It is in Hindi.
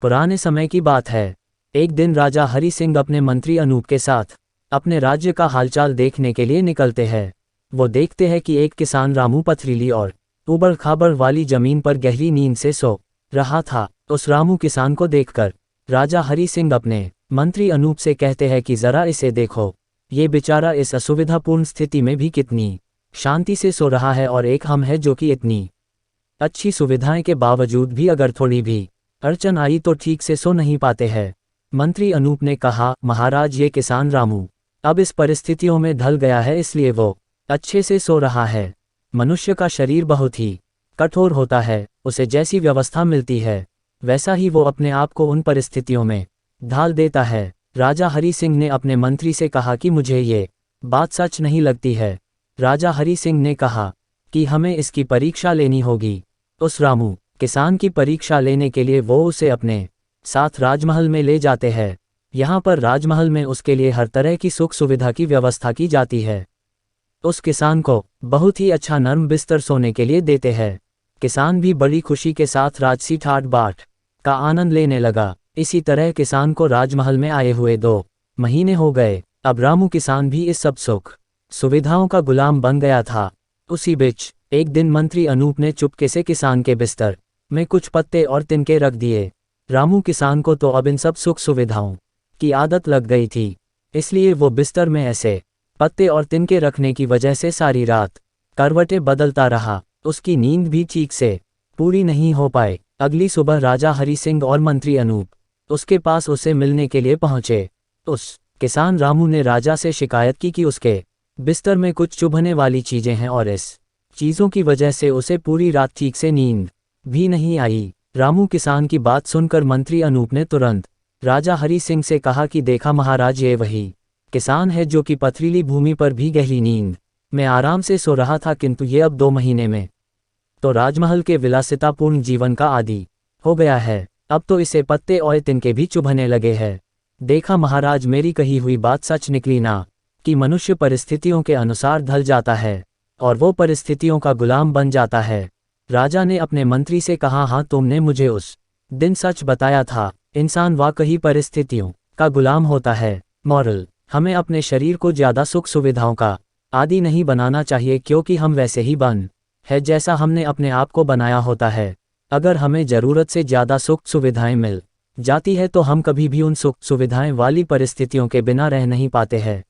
पुराने समय की बात है। एक दिन राजा हरि सिंह अपने मंत्री अनूप के साथ अपने राज्य का हालचाल देखने के लिए निकलते हैं। वो देखते हैं कि एक किसान रामू पथरीली और उबड़ खाबड़ वाली जमीन पर गहरी नींद से सो रहा था। उस रामू किसान को देखकर राजा हरि सिंह अपने मंत्री अनूप से कहते हैं कि जरा इसे देखो, ये बेचारा इस असुविधापूर्ण स्थिति में भी कितनी शांति से सो रहा है, और एक हम है जो कि इतनी अच्छी सुविधाएं के बावजूद भी अगर थोड़ी भी अड़चन आई तो ठीक से सो नहीं पाते हैं। मंत्री अनूप ने कहा, महाराज, ये किसान रामू अब इस परिस्थितियों में ढल गया है, इसलिए वो अच्छे से सो रहा है। मनुष्य का शरीर बहुत ही कठोर होता है, उसे जैसी व्यवस्था मिलती है वैसा ही वो अपने आप को उन परिस्थितियों में ढाल देता है। राजा हरि सिंह ने अपने मंत्री से कहा कि मुझे ये बात सच नहीं लगती है। राजा हरि सिंह ने कहा कि हमें इसकी परीक्षा लेनी होगी। उस रामू किसान की परीक्षा लेने के लिए वो उसे अपने साथ राजमहल में ले जाते हैं। यहाँ पर राजमहल में उसके लिए हर तरह की सुख सुविधा की व्यवस्था की जाती है। उस किसान को बहुत ही अच्छा नर्म बिस्तर सोने के लिए देते हैं। किसान भी बड़ी खुशी के साथ राजसी ठाट बाट का आनंद लेने लगा। इसी तरह किसान को राजमहल में आए हुए 2 महीने हो गए। अब रामू किसान भी इस सब सुख सुविधाओं का गुलाम बन गया था। उसी बीच एक दिन मंत्री अनूप ने चुपके से किसान के बिस्तर में कुछ पत्ते और तिनके रख दिए। रामू किसान को तो अब इन सब सुख सुविधाओं की आदत लग गई थी, इसलिए वो बिस्तर में ऐसे पत्ते और तिनके रखने की वजह से सारी रात करवटें बदलता रहा। उसकी नींद भी ठीक से पूरी नहीं हो पाए। अगली सुबह राजा हरि सिंह और मंत्री अनूप उसके पास उसे मिलने के लिए पहुंचे। उस किसान रामू ने राजा से शिकायत की कि उसके बिस्तर में कुछ चुभने वाली चीजें हैं और इस चीजों की वजह से उसे पूरी रात ठीक से नींद भी नहीं आई। रामू किसान की बात सुनकर मंत्री अनूप ने तुरंत राजा हरि सिंह से कहा कि देखा महाराज, ये वही किसान है जो कि पथरीली भूमि पर भी गहरी नींद में आराम से सो रहा था, किंतु ये अब 2 महीने में तो राजमहल के विलासितापूर्ण जीवन का आदी हो गया है। अब तो इसे पत्ते और तिनके भी चुभने लगे हैं। देखा महाराज, मेरी कही हुई बात सच निकली ना, कि मनुष्य परिस्थितियों के अनुसार ढल जाता है और वो परिस्थितियों का गुलाम बन जाता है। राजा ने अपने मंत्री से कहा, हाँ, तुमने मुझे उस दिन सच बताया था। इंसान वाकई परिस्थितियों का गुलाम होता है। मॉरल, हमें अपने शरीर को ज़्यादा सुख सुविधाओं का आदी नहीं बनाना चाहिए, क्योंकि हम वैसे ही बन है जैसा हमने अपने आप को बनाया होता है। अगर हमें ज़रूरत से ज़्यादा सुख सुविधाएं मिल जाती है तो हम कभी भी उन सुख सुविधाएं वाली परिस्थितियों के बिना रह नहीं पाते हैं।